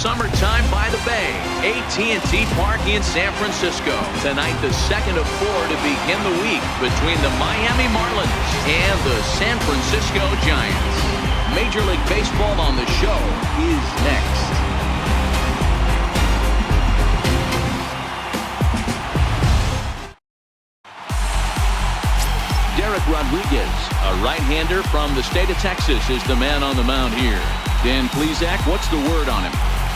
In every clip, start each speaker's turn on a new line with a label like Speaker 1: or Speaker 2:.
Speaker 1: summertime by the Bay. AT&T Park in San Francisco. Tonight, the second of 4 to begin the week between the Miami Marlins and the San Francisco Giants. Major League Baseball on the show is next. Derek Rodriguez, a right-hander from the state of Texas, is the man on the mound here. Dan Plesac, what's the word on him?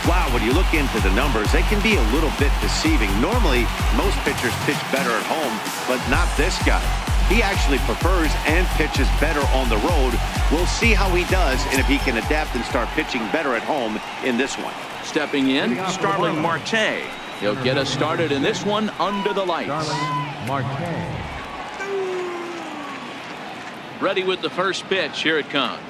Speaker 2: Wow, when you look into the numbers, they can be a little bit deceiving. Normally, most pitchers pitch better at home, but not this guy. He actually prefers and pitches better on the road. We'll see how he does and if he can adapt and start pitching better at home in this one.
Speaker 1: Stepping in, Starling Marte. He'll get us started in this one under the lights.
Speaker 3: Marte.
Speaker 1: Ready with the first pitch. Here it comes.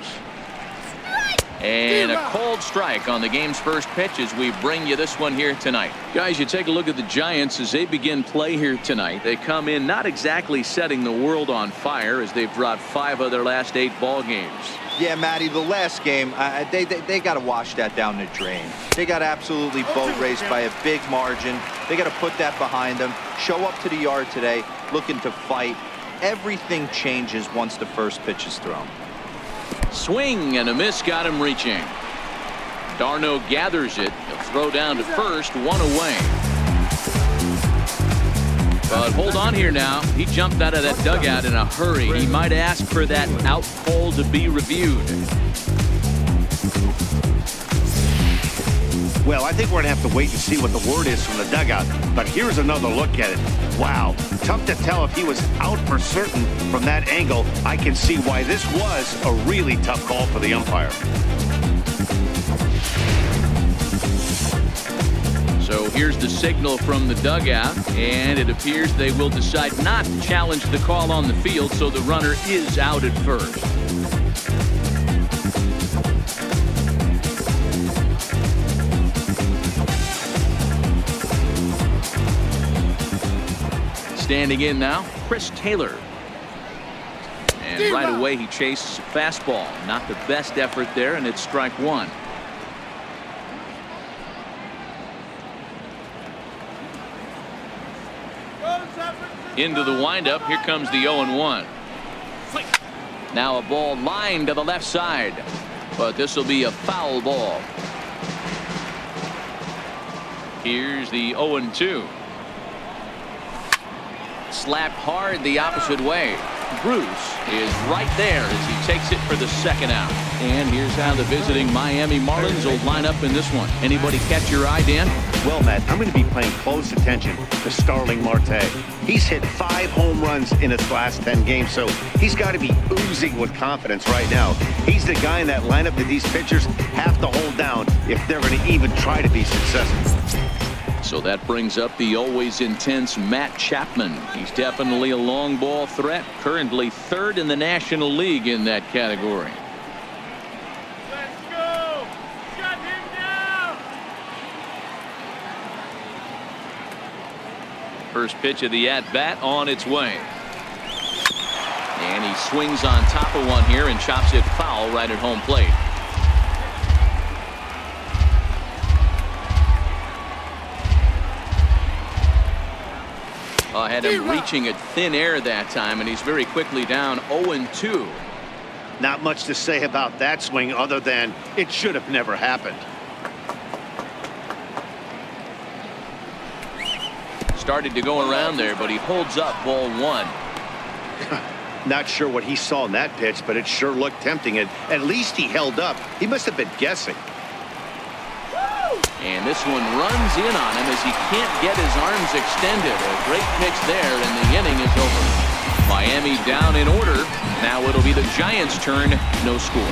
Speaker 1: And a cold strike on the game's first pitch as we bring you this one here tonight. Guys, you take a look at the Giants as they begin play here tonight. They come in not exactly setting the world on fire as they've dropped 5 of their last 8 ball games.
Speaker 4: Yeah, Matty, the last game, they got to wash that down the drain. They got absolutely boat raced by a big margin. They got to put that behind them. Show up to the yard today looking to fight. Everything changes once the first pitch is thrown.
Speaker 1: Swing and a miss, got him reaching. Darno gathers it. He'll throw down to first, 1 away. But hold on here now. He jumped out of that dugout in a hurry. He might ask for that out call to be reviewed.
Speaker 2: Well, I think we're going to have to wait and see what the word is from the dugout. But here's another look at it. Wow. Tough to tell if he was out for certain from that angle. I can see why this was a really tough call for the umpire.
Speaker 1: So here's the signal from the dugout, and it appears they will decide not to challenge the call on the field, so the runner is out at first. Standing in now, Chris Taylor. And right away he chases a fastball. Not the best effort there, and it's strike 1. Into the windup. Here comes the 0-1. Now a ball lined to the left side, but this will be a foul ball. Here's the 0-2. Slapped hard the opposite way. Bruce is right there as he takes it for the second out. And here's how the visiting Miami Marlins will line up in this one. Anybody catch your eye, Dan?
Speaker 2: Well, Matt, I'm going to be paying close attention to Starling Marte. He's hit 5 home runs in his last 10 games, so he's got to be oozing with confidence right now. He's the guy in that lineup that these pitchers have to hold down if they're going to even try to be successful.
Speaker 1: So that brings up the always intense Matt Chapman. He's definitely a long ball threat, currently 3rd in the National League in that category.
Speaker 5: Let's go! Shut him down!
Speaker 1: First pitch of the at-bat on its way. And he swings on top of one here and chops it foul right at home plate. Had him reaching at thin air that time, and he's very quickly down 0-2.
Speaker 2: Not much to say about that swing other than it should have never happened.
Speaker 1: Started to go around there, but he holds up ball 1.
Speaker 2: Not sure what he saw in that pitch, but it sure looked tempting. And at least he held up. He must have been guessing.
Speaker 1: And this one runs in on him as he can't get his arms extended. A great pitch there, and the inning is over. Miami down in order. Now it'll be the Giants' turn. No score.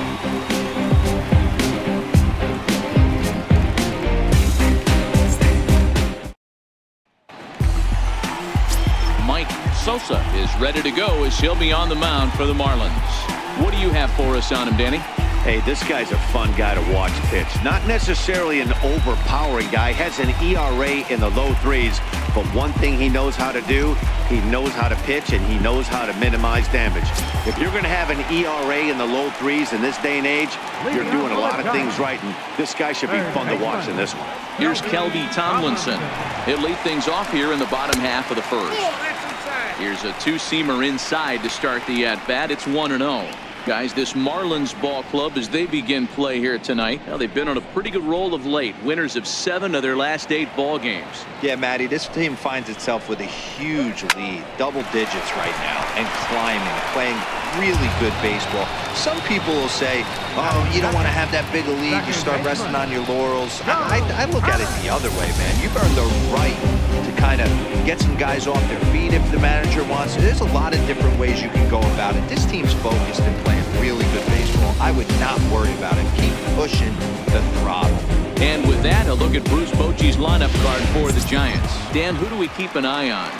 Speaker 1: Mike Sosa is ready to go as he'll be on the mound for the Marlins. What do you have for us on him, Danny?
Speaker 2: Hey, this guy's a fun guy to watch pitch. Not necessarily an overpowering guy. Has an ERA in the low threes. But one thing he knows how to do, he knows how to pitch, and he knows how to minimize damage. If you're going to have an ERA in the low threes in this day and age, you're doing a lot of things right. And this guy should be fun to watch in this one.
Speaker 1: Here's Kelby Tomlinson. He'll lead things off here in the bottom half of the first. Here's a two-seamer inside to start the at-bat. It's 1-0. Guys, this Marlins ball club, as they begin play here tonight, now they've been on a pretty good roll of late. Winners of 7 of their last 8 ball games.
Speaker 4: Yeah, Matty, this team finds itself with a huge lead, double digits right now, and climbing, playing really good baseball. Some people will say, oh, you don't want to have that big a lead, you start resting on your laurels. I look at it the other way, man. You've earned the right to kind of get some guys off their feet if the manager wants. There's a lot of different ways you can go about it. This team's focused and playing really good baseball. I would not worry about it. Keep pushing the throttle.
Speaker 1: And with that, a look at Bruce Bochy's lineup card for the Giants. Dan, who do we keep an eye on?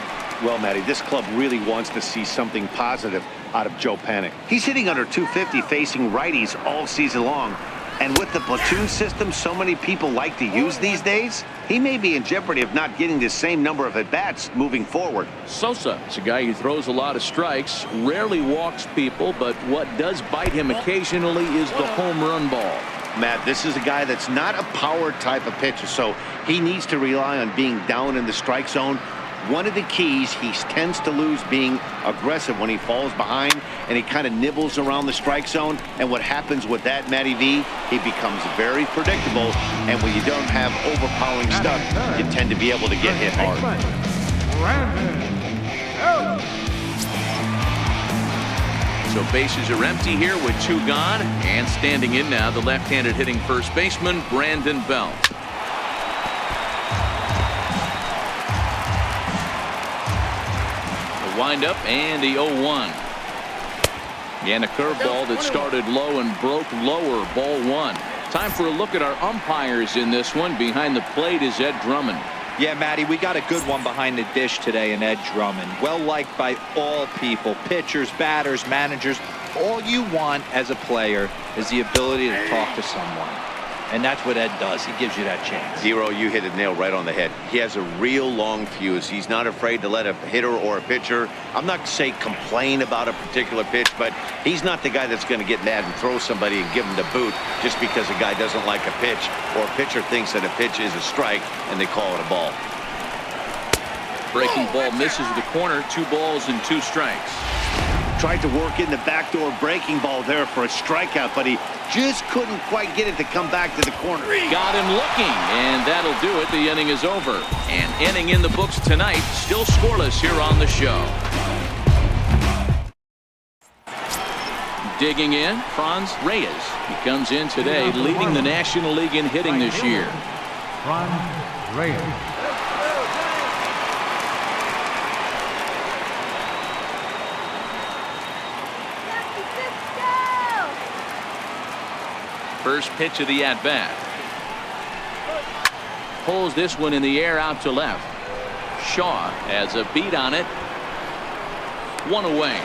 Speaker 2: Well, Matty, this club really wants to see something positive out of Joe Panik. He's hitting under 250 facing righties all season long. And with the platoon system so many people like to use these days, he may be in jeopardy of not getting the same number of at-bats moving forward.
Speaker 1: Sosa is a guy who throws a lot of strikes, rarely walks people, but what does bite him occasionally is the home run ball.
Speaker 2: Matt, this is a guy that's not a power type of pitcher, so he needs to rely on being down in the strike zone. One of the keys, he tends to lose being aggressive when he falls behind, and he kind of nibbles around the strike zone. And what happens with that, Matty V, he becomes very predictable. And when you don't have overpowering stuff, you tend to be able to get hit hard.
Speaker 1: So bases are empty here with 2 gone. And standing in now, the left-handed hitting first baseman, Brandon Belt. Wind up and the 0-1. And a curveball that started low and broke lower. Ball 1. Time for a look at our umpires in this one. Behind the plate is Ed Drummond.
Speaker 4: Yeah, Matty, we got a good one behind the dish today in Ed Drummond. Well liked by all people, pitchers, batters, managers. All you want as a player is the ability to talk to someone. And that's what Ed does. He gives you that chance.
Speaker 2: Zero, you hit a nail right on the head. He has a real long fuse. He's not afraid to let a hitter or a pitcher, I'm not say complain about a particular pitch, but he's not the guy that's going to get mad and throw somebody and give him the boot just because a guy doesn't like a pitch or a pitcher thinks that a pitch is a strike and they call it a ball.
Speaker 1: Breaking ball misses the corner. 2 balls and 2 strikes.
Speaker 2: Tried to work in the backdoor breaking ball there for a strikeout, but he just couldn't quite get it to come back to the corner.
Speaker 1: Got him looking, and that'll do it. The inning is over. An inning in the books tonight, still scoreless here on the show. Digging in, Franz Reyes. He comes in today, leading the National League in hitting this year.
Speaker 3: Franz Reyes.
Speaker 1: First pitch of the at-bat. Pulls this one in the air out to left. Shaw has a beat on it. 1 away.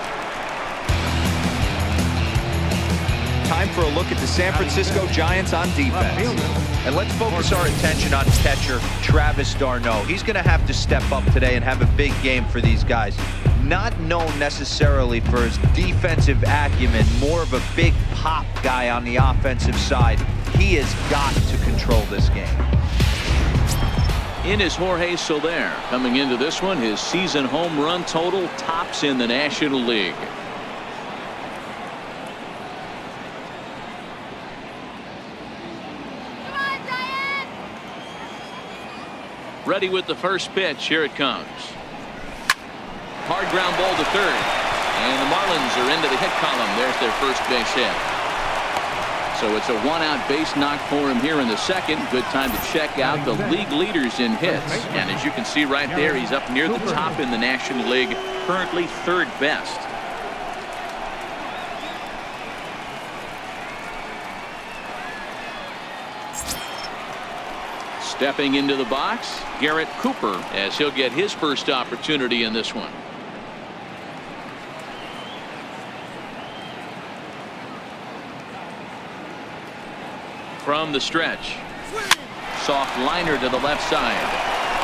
Speaker 4: Time for a look at the San Francisco Giants on defense. And let's focus our attention on catcher Travis d'Arnaud. He's going to have to step up today and have a big game for these guys. Not known necessarily for his defensive acumen, more of a big pop guy on the offensive side. He has got to control this game.
Speaker 1: In is Jorge Soler. Coming into this one, his season home run total tops in the National League. Ready with the first pitch. Here it comes. Hard ground ball to third. And the Marlins are into the hit column. There's their first base hit. So it's a 1-out base knock for him here in the second. Good time to check out the league leaders in hits. And as you can see right there, he's up near the top in the National League, currently 3rd best. Stepping into the box, Garrett Cooper, as he'll get his first opportunity in this one. from the stretch. Soft liner to the left side.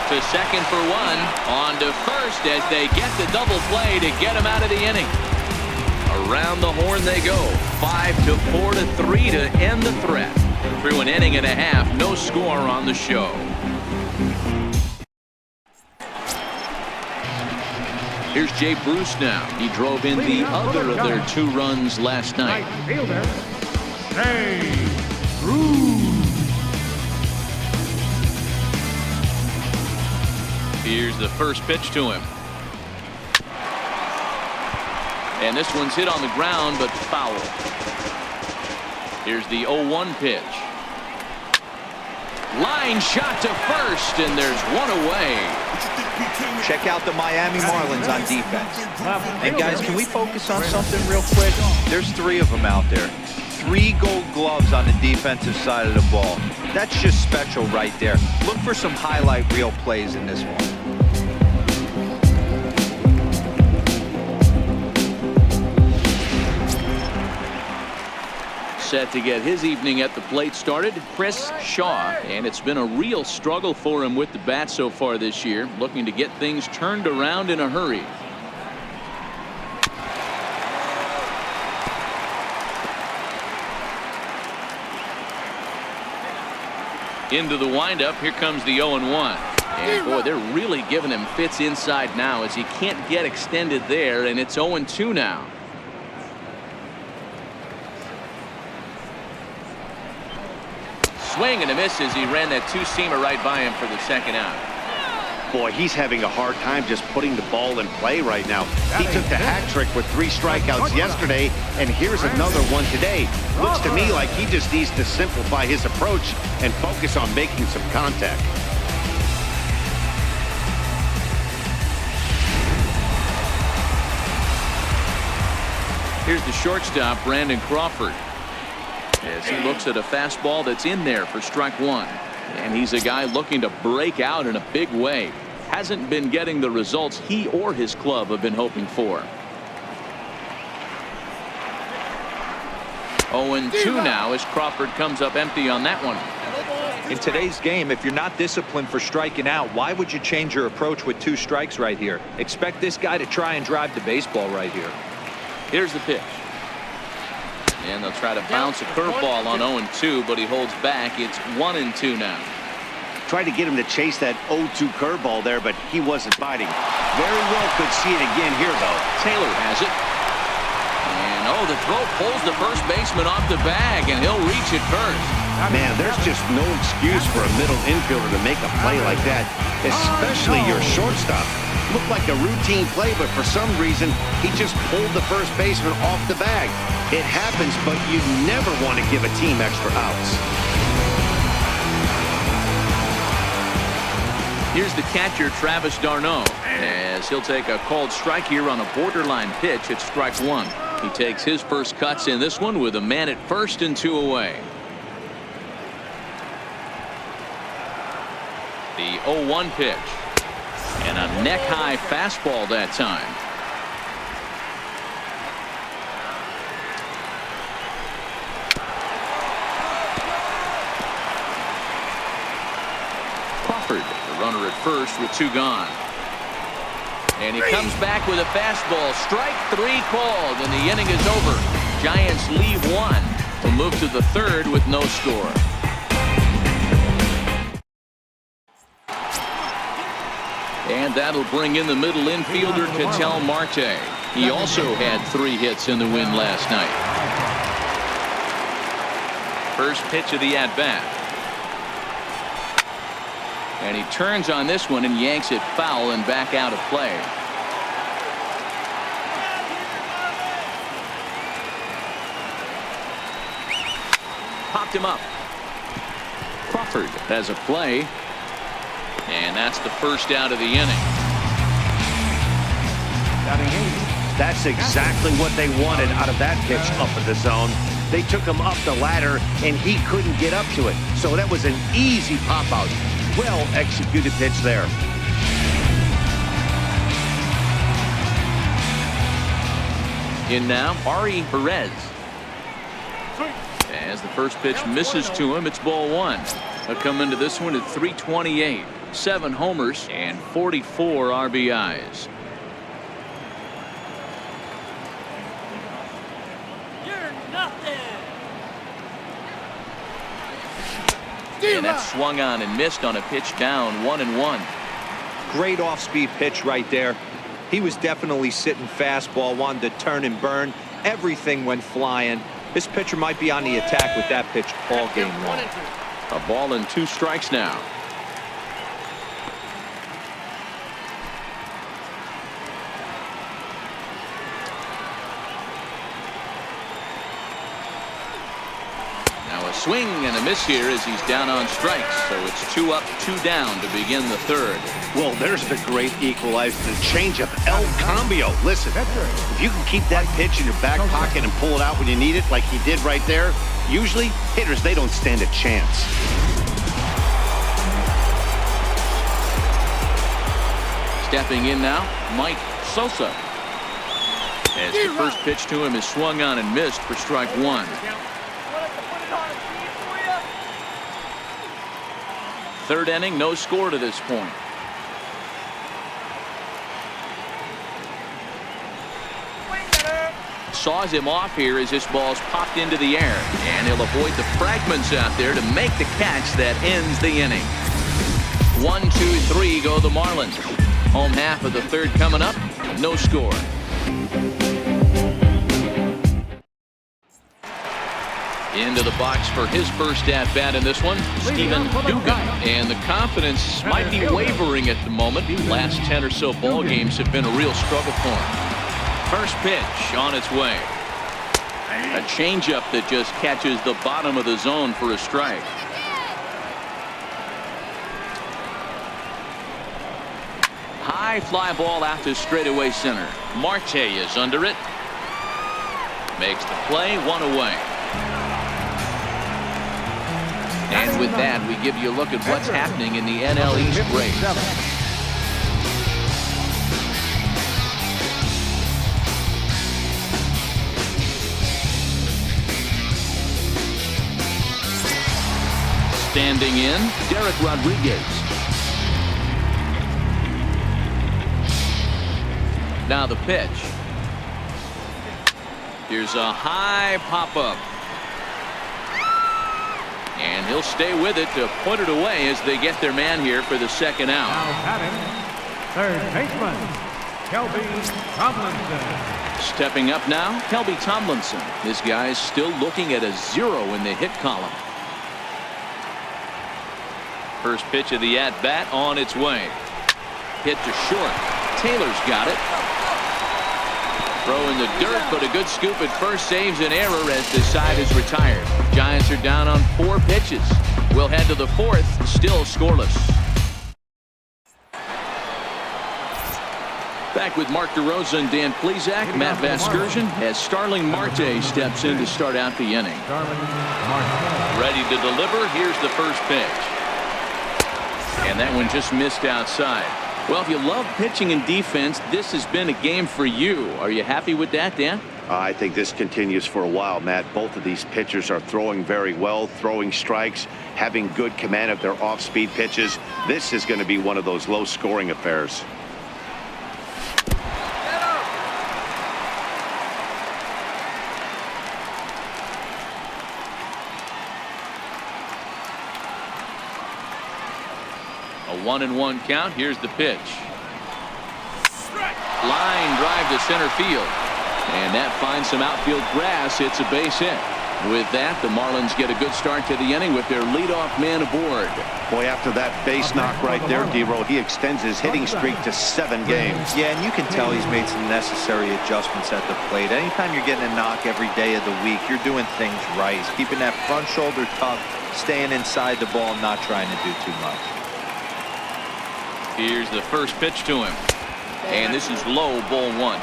Speaker 1: To second for one. On to first as they get the double play to get him out of the inning. Around the horn they go. 5-4 to 3 to end the threat. Through an inning and a half, no score on the show. Here's Jay Bruce now. He drove in the other of their 2 runs last night.
Speaker 3: Right fielder, Jay Bruce.
Speaker 1: Here's the first pitch to him. And this one's hit on the ground, but foul. Here's the 0-1 pitch. Line shot to first, and there's one away.
Speaker 4: Check out the Miami Marlins on defense. And guys, can we focus on something real quick? There's 3 of them out there. 3 gold gloves on the defensive side of the ball. That's just special right there. Look for some highlight reel plays in this one.
Speaker 1: Set to get his evening at the plate started, Chris Shaw, and it's been a real struggle for him with the bat so far this year, looking to get things turned around in a hurry. Into the windup. Here comes the 0-1. And boy, they're really giving him fits inside now as he can't get extended there, and it's 0-2 now. Swing and a miss as he ran that 2-seamer right by him for the second out.
Speaker 2: Boy, he's having a hard time just putting the ball in play right now. He took the hat trick with 3 strikeouts yesterday, and here's another one today. Looks to me like he just needs to simplify his approach and focus on making some contact.
Speaker 1: Here's the shortstop, Brandon Crawford, as he looks at a fastball that's in there for strike 1. And he's a guy looking to break out in a big way. Hasn't been getting the results he or his club have been hoping for. 0-2 now as Crawford comes up empty on that one.
Speaker 4: In today's game, if you're not disciplined for striking out, why would you change your approach with 2 strikes right here? Expect this guy to try and drive the baseball right here.
Speaker 1: Here's the pitch. And they'll try to bounce a curveball on 0-2, but he holds back. It's 1-2 now.
Speaker 2: Tried to get him to chase that 0-2 curveball there, but he wasn't biting. Very well could see it again here, though.
Speaker 1: Taylor has it. And, the throw pulls the first baseman off the bag, and he'll reach it first.
Speaker 2: Man, there's just no excuse for a middle infielder to make a play like that, especially your shortstop. Looked like a routine play, but for some reason, he just pulled the first baseman off the bag. It happens, but you never want to give a team extra outs.
Speaker 1: Here's the catcher, Travis d'Arnaud, as he'll take a called strike here on a borderline pitch at strike 1. He takes his first cuts in this one with a man at first and 2 away. The 0-1 pitch. And a neck-high fastball that time. Crawford, the runner at first with 2 gone. And he comes back with a fastball. Strike 3 called, and the inning is over. Giants leave 1 to move to the 3rd with no score. And that'll bring in the middle infielder, Ketel Marte. He also had 3 hits in the win last night. First pitch of the at-bat. And he turns on this one and yanks it foul and back out of play. Popped him up. Crawford has a play. And that's the first out of the inning.
Speaker 2: That's exactly what they wanted out of that pitch up in the zone. They took him up the ladder, and he couldn't get up to it. So that was an easy pop-out. Well executed pitch there.
Speaker 1: In now, Ari Perez. As the first pitch misses to him, it's ball one. He'll come into this one at 328. 7 homers and 44 RBIs.
Speaker 5: You're nothing.
Speaker 1: And that's swung on and missed on a pitch down 1-1.
Speaker 4: Great off-speed pitch right there. He was definitely sitting fastball, wanted to turn and burn. Everything went flying. This pitcher might be on the attack with that pitch all game long.
Speaker 1: A ball and 2 strikes now. Now a swing and a miss here as he's down on strikes. So it's 2 up, 2 down to begin the third.
Speaker 2: Well, there's the great equalizer, the changeup, El Cambio. Listen, if you can keep that pitch in your back pocket and pull it out when you need it, like he did right there, usually hitters, they don't stand a chance.
Speaker 1: Stepping in now, Mike Sosa. As the first pitch to him is swung on and missed for strike 1. Third inning, no score to this point. Saws him off here as this ball's popped into the air, and he'll avoid the fragments out there to make the catch that ends the inning. 1, 2, 3 go the Marlins. Home half of the third coming up, no score. Into the box for his first at-bat in this one, Stephen Dugan. And the confidence might be wavering at the moment. The last 10 or so ball games have been a real struggle for him. First pitch on its way. A changeup that just catches the bottom of the zone for a strike. High fly ball out to straightaway center. Marte is under it. Makes the play, 1 away. And with that, we give you a look at what's happening in the NL East race. Standing in, Derek Rodriguez. Now the pitch. Here's a high pop-up. And he'll stay with it to put it away as they get their man here for the second out.
Speaker 3: Now batting, third baseman, Kelby Tomlinson.
Speaker 1: Stepping up now, Kelby Tomlinson. This guy's still looking at a 0 in the hit column. First pitch of the at-bat on its way. Hit to short. Taylor's got it. Throw in the dirt, but a good scoop at first saves an error as the side is retired. Giants are down on 4 pitches. We'll head to the 4th, still scoreless. Back with Mark DeRosa and Dan Plesac, Matt Vasgersian, as Starling Marte steps in to start out the inning. Ready to deliver. Here's the first pitch. And that one just missed outside. Well, if you love pitching and defense, this has been a game for you. Are you happy with that, Dan?
Speaker 2: I think this continues for a while, Matt. Both of these pitchers are throwing very well, throwing strikes, having good command of their off-speed pitches. This is going to be one of those low-scoring affairs.
Speaker 1: A 1-1 count. Here's the pitch. Line drive to center field. And that finds some outfield grass. It's a base hit. With that, the Marlins get a good start to the inning with their leadoff man aboard.
Speaker 2: Boy, after that base knock right there, D-Row, he extends his hitting streak to 7 games.
Speaker 4: Yeah, and you can tell he's made some necessary adjustments at the plate. Anytime you're getting a knock every day of the week, you're doing things right. He's keeping that front shoulder tucked, staying inside the ball, not trying to do too much.
Speaker 1: Here's the first pitch to him. And this is low, ball 1.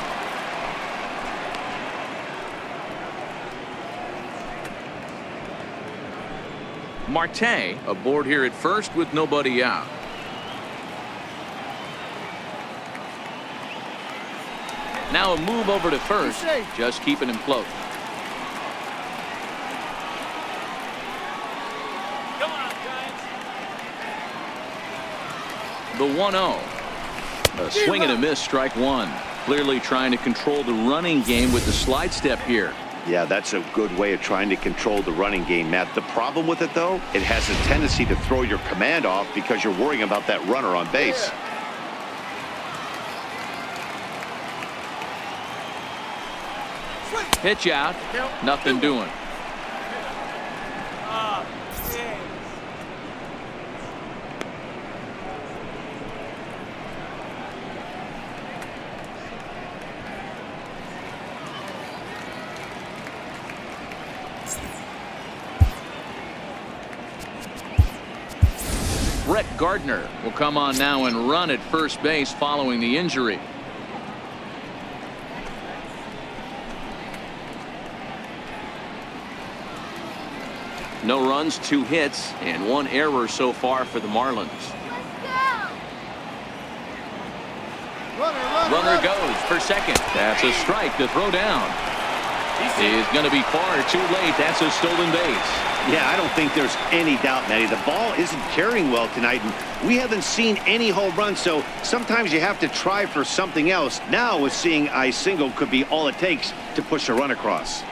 Speaker 1: Marte aboard here at first with nobody out. Now a move over to first, just keeping him close. The 1-0. A swing and a miss, strike one. Clearly trying to control the running game with the slide step here.
Speaker 2: Yeah, that's a good way of trying to control the running game, Matt. The problem with it, though, it has a tendency to throw your command off because you're worrying about that runner on base.
Speaker 1: Pitch out. Nothing doing. Brett Gardner will come on now and run at first base following the injury. No runs, 2 hits, and 1 error so far for the Marlins. Runner goes for second. That's a strike to throw down. He's going to be far too late. That's a stolen base.
Speaker 2: Yeah, I don't think there's any doubt, Matty. The ball isn't carrying well tonight, and we haven't seen any home runs, so sometimes you have to try for something else. Now, with seeing a single could be all it takes to push a run across.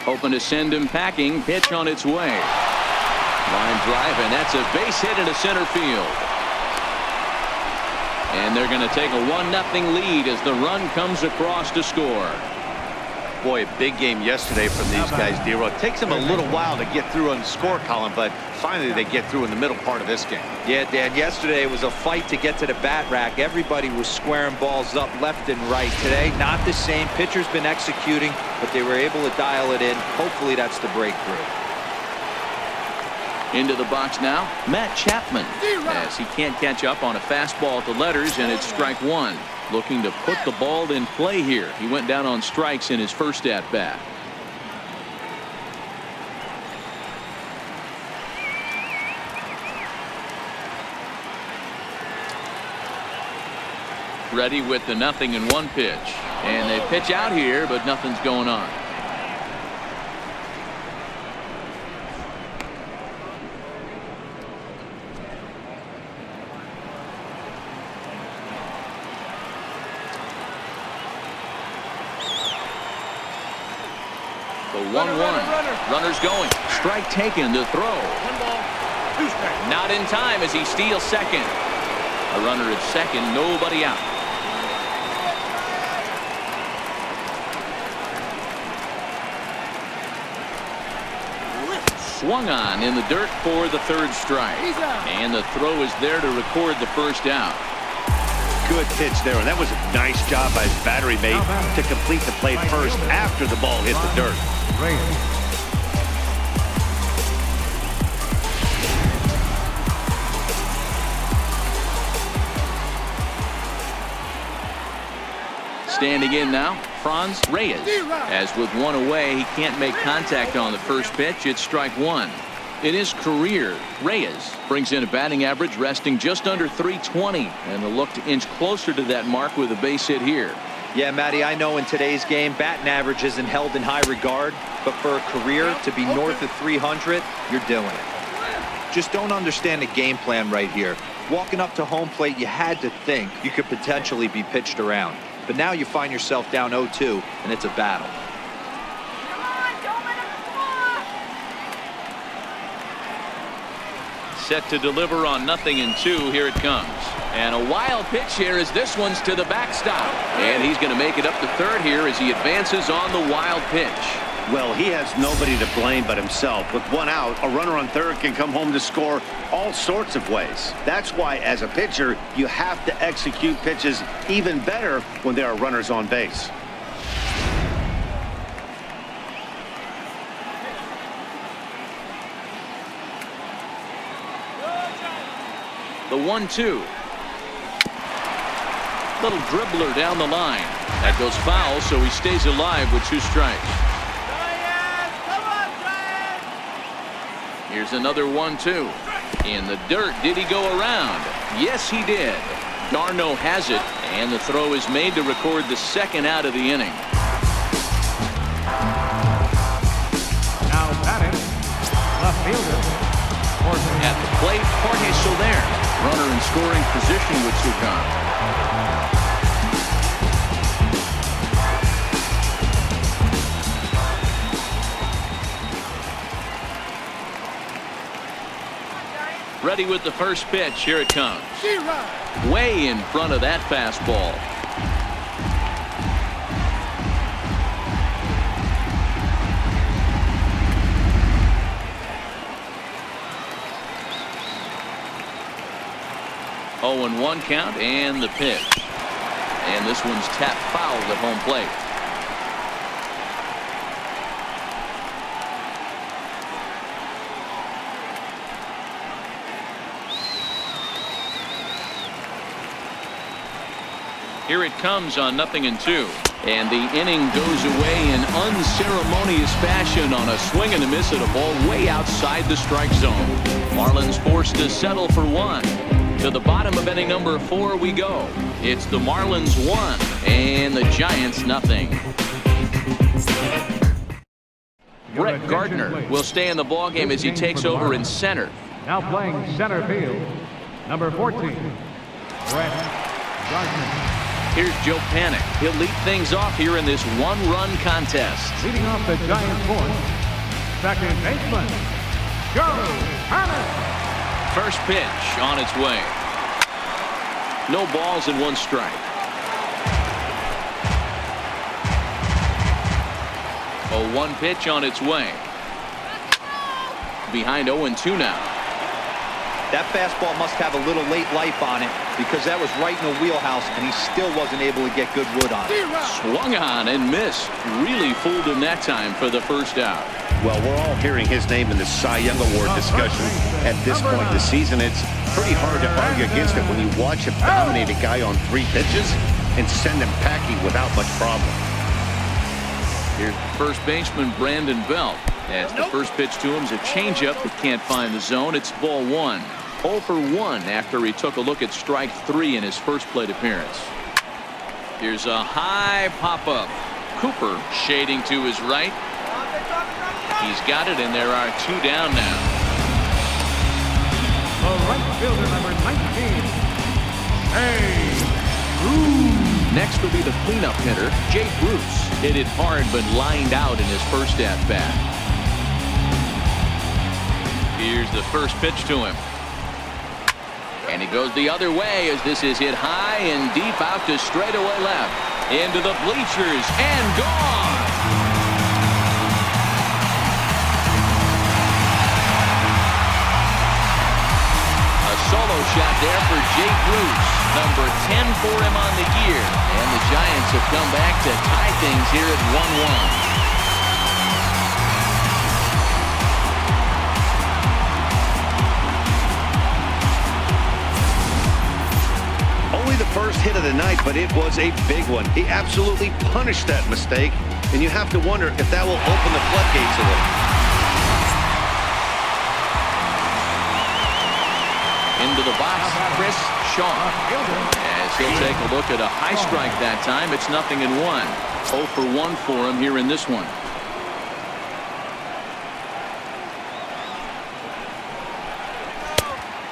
Speaker 1: Hoping to send him packing. Pitch on its way. Line drive, and that's a base hit into center field. And they're going to take a 1-0 lead as the run comes across to score.
Speaker 4: Boy, a big game yesterday from these guys, D-Roy. It takes them a little while to get through on the score column, but finally they get through in the middle part of this game. Yeah, Dan, yesterday it was a fight to get to the bat rack. Everybody was squaring balls up left and right. Today, not the same. Pitcher's been executing, but they were able to dial it in. Hopefully that's the breakthrough.
Speaker 1: Into the box now, Matt Chapman, as he can't catch up on a fastball at the letters, and it's strike one. Looking to put the ball in play here. He went down on strikes in his first at bat. Ready with the 0-1 pitch, and they pitch out here, but nothing's going on. The 1-1. Runner's going. Strike taken to throw. Not in time as he steals second. A runner at second, nobody out. Swung on in the dirt for the third strike. And the throw is there to record the first out.
Speaker 2: Good pitch there, and that was a nice job by his battery mate to complete the play first after the ball hit the dirt.
Speaker 1: Standing in now, Franz Reyes. As with one away, he can't make contact on the first pitch. It's strike one. In his career, Reyes brings in a batting average resting just under .320, and they'll look to inch closer to that mark with a base hit here.
Speaker 4: Yeah, Matty, I know in today's game, batting average isn't held in high regard, but for a career to be north of 300, you're doing it. Just don't understand the game plan right here. Walking up to home plate, you had to think you could potentially be pitched around. But now you find yourself down 0-2, and it's a battle.
Speaker 1: Set to deliver on 0-2. Here it comes. And a wild pitch here as this one's to the backstop. And he's going to make it up to third here as he advances on the wild pitch.
Speaker 2: Well, he has nobody to blame but himself. With one out, a runner on third can come home to score all sorts of ways. That's why, as a pitcher, you have to execute pitches even better when there are runners on base.
Speaker 1: The 1-2. Little dribbler down the line. That goes foul, so he stays alive with 2 strikes. Here's another 1-2. In the dirt, did he go around? Yes, he did. Darno has it, and the throw is made to record the second out of the inning.
Speaker 3: fielder, Jorge.
Speaker 1: At the plate, Jorge Soler. Runner in scoring position with 2 gone. Ready with the first pitch. Here it comes. Way in front of that fastball. Oh, and 1 count and the pitch. And this one's tapped foul at home plate. Here it comes on 0-2. And the inning goes away in unceremonious fashion on a swing and a miss at a ball way outside the strike zone. Marlins forced to settle for 1. To the bottom of inning number 4 we go. It's the Marlins 1 and the Giants 0. Brett Gardner will stay in the ballgame as he takes over in center.
Speaker 3: Now playing center field, number 14, Brett Gardner.
Speaker 1: Here's Joe Panik. He'll lead things off here in this 1-run contest.
Speaker 3: Leading off the Giants' fourth, second baseman, Joe Panik.
Speaker 1: First pitch on its way. No balls and 1 strike. 0-1 pitch on its way. Behind 0-2 now.
Speaker 4: That fastball must have a little late life on it because that was right in the wheelhouse and he still wasn't able to get good wood on it.
Speaker 1: Swung on and missed. Really fooled him that time for the first out.
Speaker 2: Well, we're all hearing his name in the Cy Young Award discussion at this point in the season. It's pretty hard to argue against it when you watch him dominate a guy on 3 pitches and send him packing without much problem.
Speaker 1: Here's first baseman Brandon Belt. As the first pitch to him is a changeup that can't find the zone. It's ball 1. 0 for 1 after he took a look at strike 3 in his first plate appearance. Here's a high pop-up. Cooper shading to his right. He's got it, and there are 2 down now.
Speaker 3: The right fielder, number 19, Bruce.
Speaker 1: Next will be the cleanup hitter, Jay Bruce. Hit it hard but lined out in his first at-bat. Here's the first pitch to him. And he goes the other way as this is hit high and deep out to straightaway left. Into the bleachers and gone. A solo shot there for Jay Bruce. Number 10 for him on the year. And the Giants have come back to tie things here at 1-1.
Speaker 2: The first hit of the night, but it was a big one. He absolutely punished that mistake, and you have to wonder if that will open the floodgates a little.
Speaker 1: Into the box, Chris Shaw. As he'll take a look at a high strike that time, it's 0-1. 0 for 1 for him here in this one.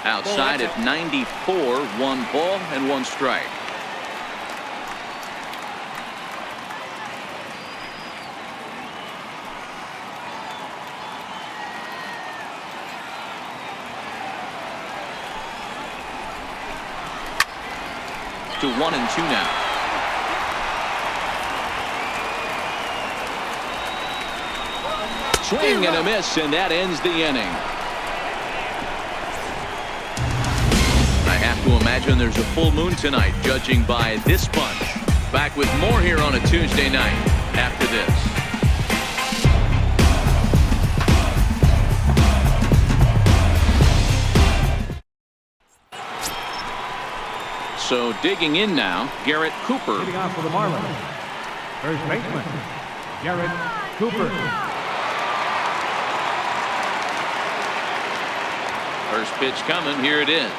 Speaker 1: Outside at 94, 1 ball and 1 strike. To 1-2 now. Swing and a miss, and that ends the inning. I have to imagine there's a full moon tonight, judging by this bunch. Back with more here on a Tuesday night after this. So digging in now, Garrett Cooper.
Speaker 3: Leading off for the Marlins, first baseman, Garrett Cooper.
Speaker 1: First pitch coming. Here it is.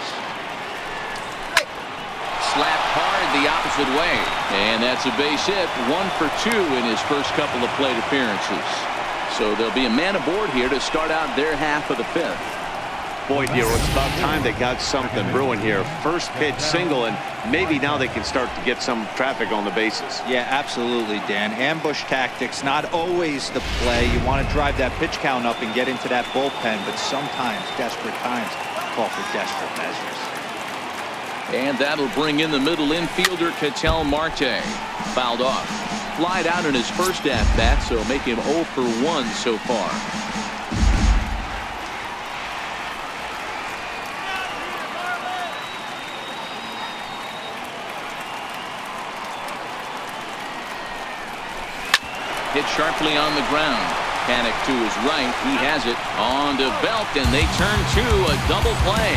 Speaker 1: Slapped hard the opposite way. And that's a base hit. 1 for 2 in his first couple of plate appearances. So there'll be a man aboard here to start out their half of the fifth.
Speaker 2: Boy, dear, it's about time they got something brewing here. First pitch single, and maybe now they can start to get some traffic on the bases.
Speaker 4: Yeah, absolutely, Dan. Ambush tactics, not always the play. You want to drive that pitch count up and get into that bullpen, but sometimes desperate times call for desperate measures.
Speaker 1: And that'll bring in the middle infielder, Marte. Fouled off. Flied out in his first at-bat, so make him 0 for 1 so far. Hit sharply on the ground. Panic to his right. He has it on to Belt, and they turn to a double play.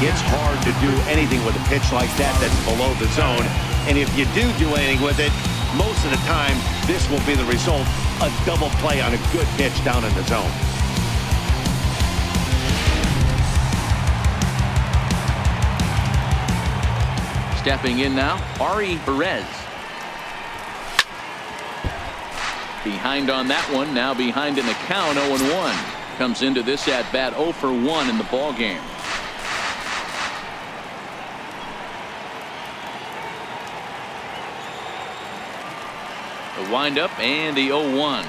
Speaker 2: It's hard to do anything with a pitch like that that's below the zone. And if you do anything with it, most of the time, this will be the result. A double play on a good pitch down in the zone.
Speaker 1: Stepping in now, Ari Perez. Behind on that one, now behind in the count, 0-1. Comes into this at-bat 0 for 1 in the ball game. The windup and the 0-1.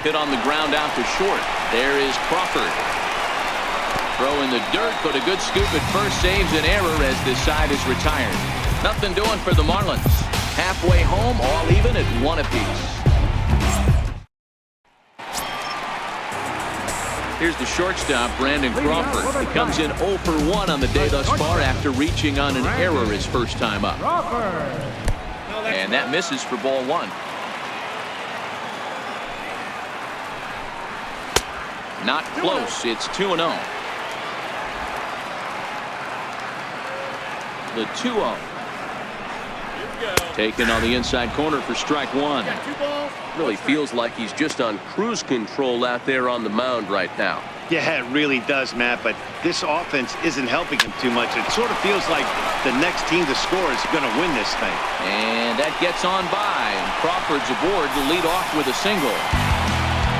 Speaker 1: Hit on the ground out to short. There is Crawford. Throw in the dirt, but a good scoop at first saves an error as this side is retired. Nothing doing for the Marlins. Halfway home, all even at 1 apiece. Here's the shortstop, Brandon Crawford. He comes in 0 for 1 on the day thus far after reaching on an error his first time up. And that misses for ball 1. Not close. It's 2-0. The 2-0. Taken on the inside corner for strike 1.
Speaker 6: Really feels like he's just on cruise control out there on the mound right now.
Speaker 2: Yeah, it really does, Matt, but this offense isn't helping him too much. It sort of feels like the next team to score is going to win this thing.
Speaker 1: And that gets on by, and Crawford's aboard to lead off with a single.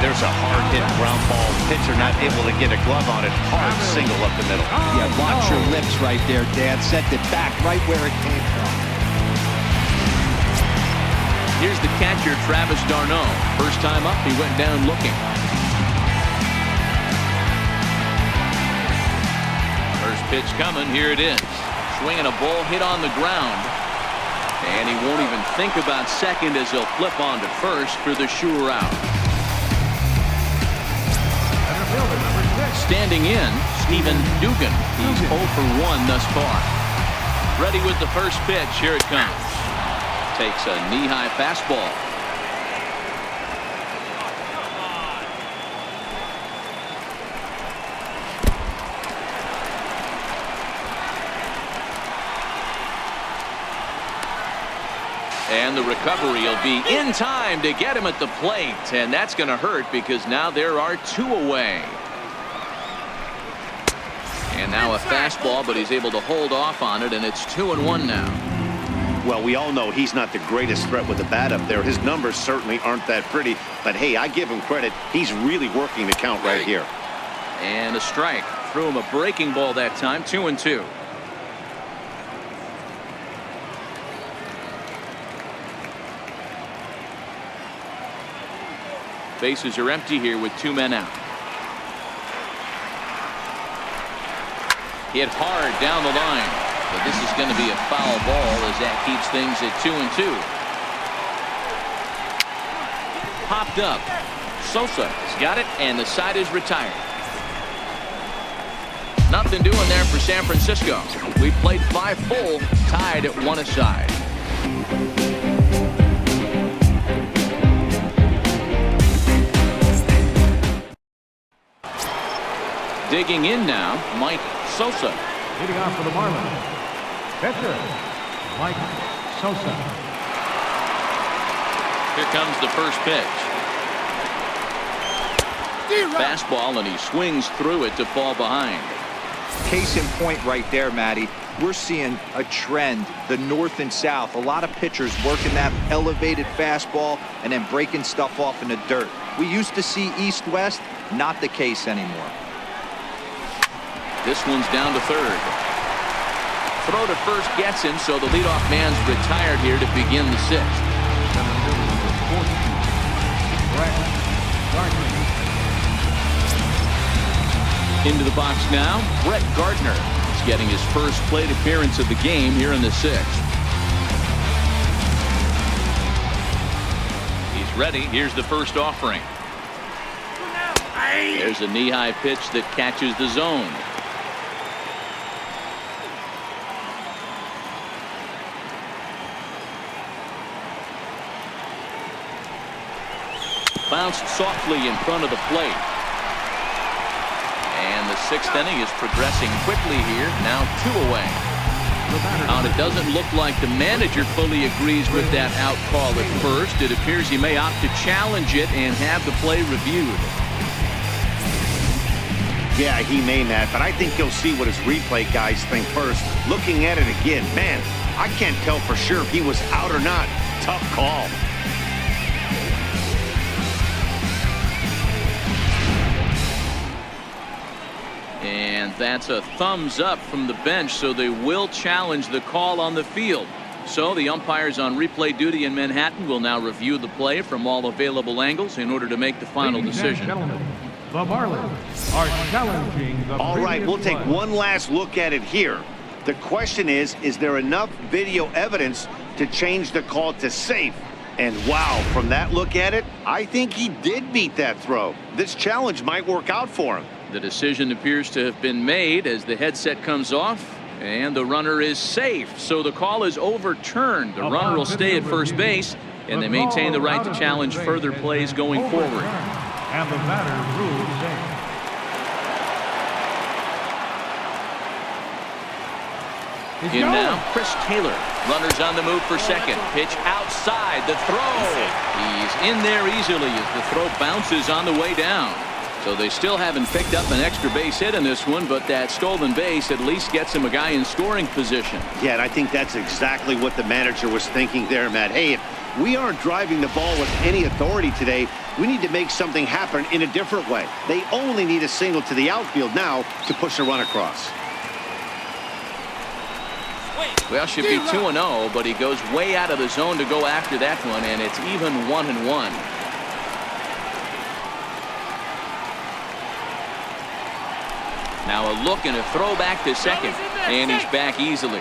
Speaker 2: There's a hard-hit ground ball. Pitcher not able to get a glove on it. Hard single up the middle.
Speaker 4: Yeah, watch your lips right there, Dan. Sent it back right where it came from.
Speaker 1: Here's the catcher, Travis d'Arnaud. First time up, he went down looking. First pitch coming. Here it is. Swinging a ball hit on the ground. And he won't even think about second as he'll flip on to first for the sure out. Standing in, Stephen Dugan. He's 0 for 1 thus far. Ready with the first pitch. Here it comes. Takes a knee-high fastball. And the recovery will be in time to get him at the plate. And that's going to hurt because now there are 2 away. And now a fastball, but he's able to hold off on it, and it's 2-1 now.
Speaker 2: Well, we all know he's not the greatest threat with the bat up there. His numbers certainly aren't that pretty. But, hey, I give him credit. He's really working the count right here.
Speaker 1: And a strike. Threw him a breaking ball that time. 2-2. Bases are empty here with 2 men out. Hit hard down the line. But this is going to be a foul ball as that keeps things at 2-2. Popped up. Sosa's got it, and the side is retired. Nothing doing there for San Francisco. We played 5 full, tied at 1 aside. Digging in now, Mike Sosa.
Speaker 3: Leading off for the Marlins, pitcher, Mike Sosa.
Speaker 1: Here comes the first pitch. Fastball, and he swings through it to fall behind.
Speaker 4: Case in point right there, Matty. we're seeing a trend, the north and south. A lot of pitchers working that elevated fastball and then breaking stuff off in the dirt. We used to see east-west, not the case anymore.
Speaker 1: This one's down to third. Throw to first gets him, so the leadoff man's retired here to begin the sixth. Into the box now, Brett Gardner. He's getting his first plate appearance of the game here in the sixth. He's ready. Here's the first offering. There's a knee-high pitch that catches the zone. Bounced softly in front of the plate. And the sixth inning is progressing quickly here. Now 2 away. And it doesn't look like the manager fully agrees with that out call at first. It appears he may opt to challenge it and have the play reviewed.
Speaker 2: Yeah, he may, Matt, but I think he'll see what his replay guys think first. Looking at it again, man, I can't tell for sure if he was out or not. Tough call.
Speaker 1: And that's a thumbs up from the bench, so they will challenge the call on the field. So the umpires on replay duty in Manhattan will now review the play from all available angles in order to make the final decision.
Speaker 3: The Marlins are challenging the
Speaker 2: All right, we'll take one last look at it here. The question is there enough video evidence to change the call to safe? And wow, from that look at it, I think he did beat that throw. This challenge might work out for him.
Speaker 1: The decision appears to have been made as the headset comes off, and the runner is safe. So the call is overturned. The runner will stay at first base, and they maintain the right to challenge further plays going forward.
Speaker 3: And the batter ruled safe.
Speaker 1: In now, Chris Taylor. Runners on the move for second. Pitch outside. The throw. He's in there easily as the throw bounces on the way down. So they still haven't picked up an extra base hit in this one, but that stolen base at least gets him a guy in scoring position.
Speaker 2: Yeah, and I think that's exactly what the manager was thinking there, Matt. Hey, if we aren't driving the ball with any authority today, we need to make something happen in a different way. They only need a single to the outfield now to push a run across.
Speaker 1: Well, should be 2-0, but he goes way out of the zone to go after that one, and it's even 1-1. Now a look and a throw back to second, and he's back easily.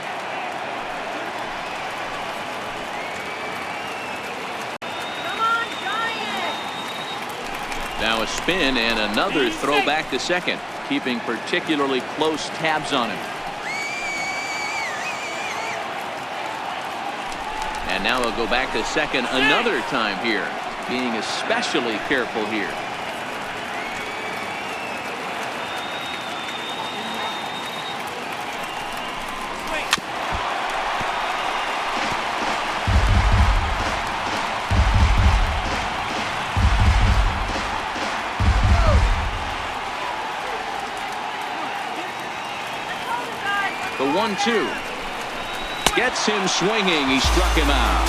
Speaker 1: Now a spin and another throw back to second, keeping particularly close tabs on him. And now he'll go back to second another time here, being especially careful here. The 1-2 gets him swinging. He struck him out.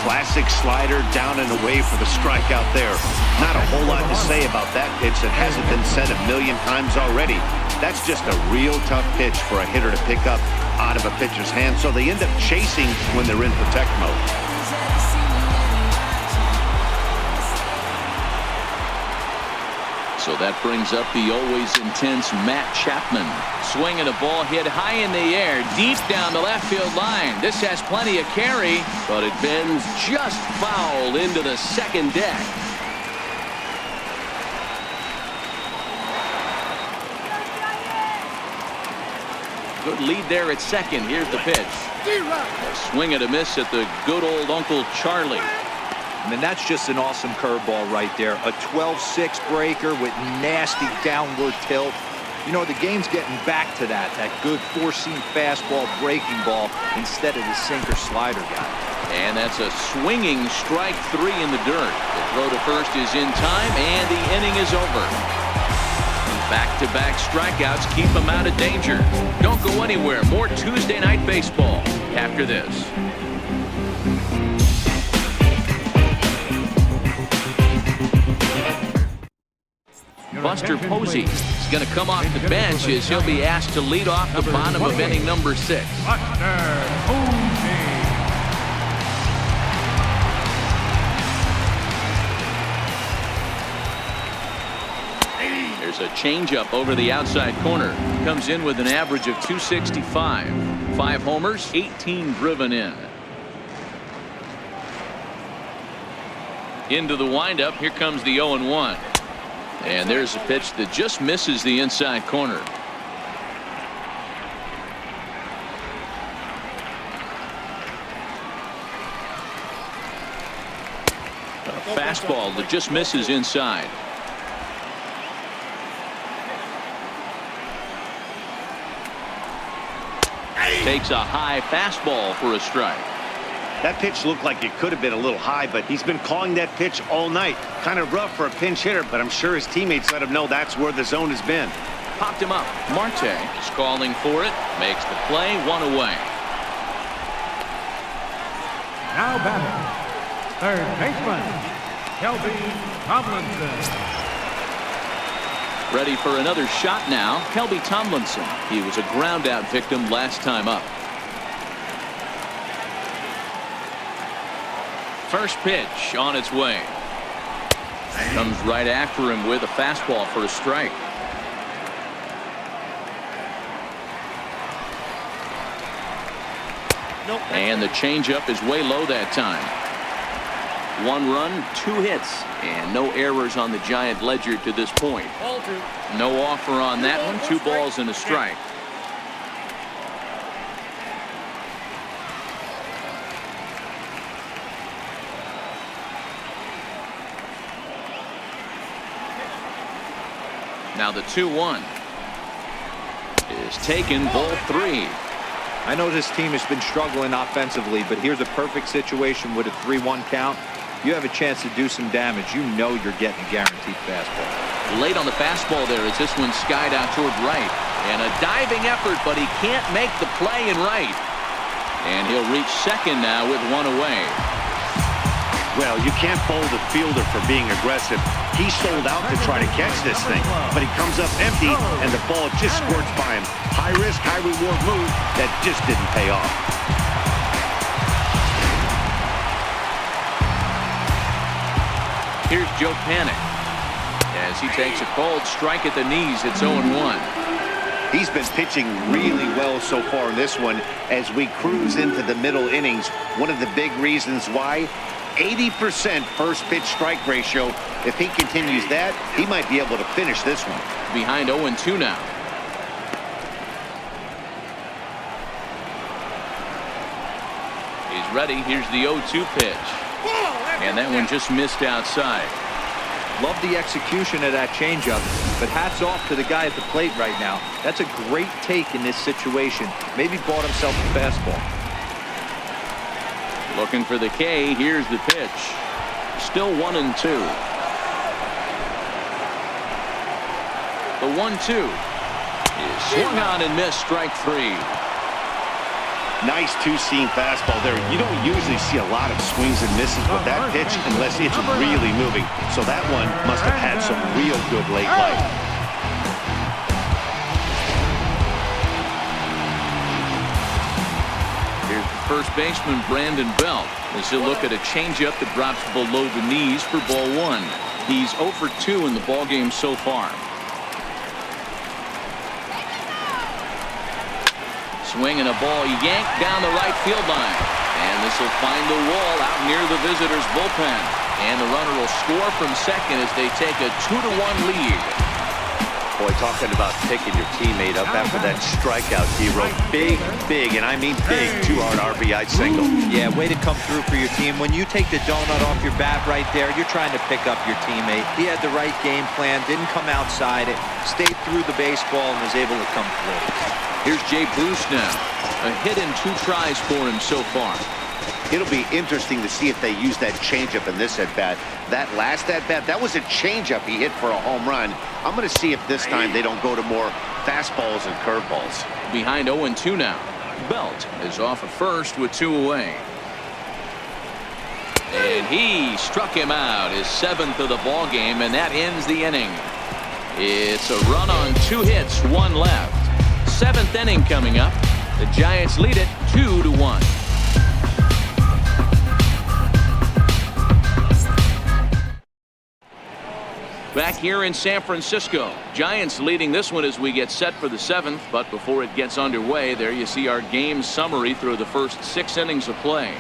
Speaker 2: Classic slider down and away for the strikeout there. Not a whole lot to say about that pitch that hasn't been said a million times already. That's just a real tough pitch for a hitter to pick up out of a pitcher's hand, so they end up chasing when they're in protect mode.
Speaker 1: So that brings up the always intense Matt Chapman. Swinging a ball hit high in the air, deep down the left field line. This has plenty of carry, but it bends just foul into the second deck. Good lead there at second. Here's the pitch. A swing and a miss at the good old Uncle Charlie.
Speaker 4: I mean, that's just an awesome curveball right there. A 12-6 breaker with nasty downward tilt. You know, the game's getting back to that good four-seam fastball breaking ball instead of the sinker slider guy.
Speaker 1: And that's a swinging strike three in the dirt. The throw to first is in time, and the inning is over. Back-to-back strikeouts keep him out of danger. Don't go anywhere. More Tuesday Night Baseball after this. Buster Posey is going to come off the bench as he'll be asked to lead off the bottom of inning number 6.
Speaker 3: Buster Posey.
Speaker 1: There's a changeup over the outside corner. Comes in with an average of 265. 5 homers, 18 driven in. Into the windup. Here comes the 0-1. And there's a pitch that just misses the inside corner. A fastball that just misses inside. Takes a high fastball for a strike.
Speaker 2: That pitch looked like it could have been a little high, but he's been calling that pitch all night. Kind of rough for a pinch hitter, but I'm sure his teammates let him know that's where the zone has been.
Speaker 1: Popped him up. Marte is calling for it. Makes the play. 1 away.
Speaker 3: Now batting, third baseman, Kelby Tomlinson.
Speaker 1: Ready for another shot now. Kelby Tomlinson. He was a ground out victim last time up. First pitch on its way. Comes right after him with a fastball for a strike. And the changeup is way low that time. 1 run, 2 hits, and no errors on the Giant ledger to this point. No offer on that one. 2 balls and a strike. Now the 2-1 is taken, ball 3.
Speaker 4: I know this team has been struggling offensively, but here's a perfect situation with a 3-1 count. You have a chance to do some damage. You know you're getting a guaranteed fastball.
Speaker 1: Late on the fastball there as this one skied out toward right. And a diving effort, but he can't make the play in right. And he'll reach second now with 1 away.
Speaker 2: Well, you can't fault the fielder for being aggressive. He sold out to try to catch this thing, but he comes up empty, and the ball just squirts by him. High risk, high reward move that just didn't pay off.
Speaker 1: Here's Joe Panic as he takes a cold strike at the knees. It's 0-1.
Speaker 2: He's been pitching really well so far in this one as we cruise into the middle innings. One of the big reasons why, 80% first pitch strike ratio. If he continues that, he might be able to finish this one.
Speaker 1: Behind 0-2 now. He's ready. Here's the 0-2 pitch. And that one just missed outside.
Speaker 4: Love the execution of that changeup, but hats off to the guy at the plate right now. That's a great take in this situation. Maybe bought himself a fastball.
Speaker 1: Looking for the K. Here's the pitch. Still 1-2. The 1-2 is swung on and missed. Strike 3.
Speaker 2: Nice two-seam fastball there. You don't usually see a lot of swings and misses with that pitch unless it's really moving. So that one must have had some real good late life.
Speaker 1: Here's the first baseman, Brandon Belt, as he'll look at a changeup that drops below the knees for ball 1. He's 0 for 2 in the ballgame so far. Swinging a ball yanked down the right field line. And this will find the wall out near the visitors' bullpen. And the runner will score from second as they take a 2-1 lead.
Speaker 2: Boy, talking about picking your teammate up after that strikeout, Hero. Big, and I mean big, 2-hard RBI single.
Speaker 4: Yeah, way to come through for your team. When you take the donut off your bat right there, you're trying to pick up your teammate. He had the right game plan, didn't come outside it, stayed through the baseball, and was able to come through.
Speaker 1: Here's Jay Bruce now. A hit in 2 tries for him so far.
Speaker 2: It'll be interesting to see if they use that changeup in this at-bat. That last at-bat, that was a changeup he hit for a home run. I'm going to see if this time they don't go to more fastballs and curveballs.
Speaker 1: Behind 0-2 now. Belt is off at first with 2 away. And he struck him out, his 7th of the ball game, and that ends the inning. It's a run on 2 hits, 1 left. 7th inning coming up. The Giants lead it 2-1. Back here in San Francisco, Giants leading this one as we get set for the 7th. But before it gets underway, there you see our game summary through the first 6 innings of play.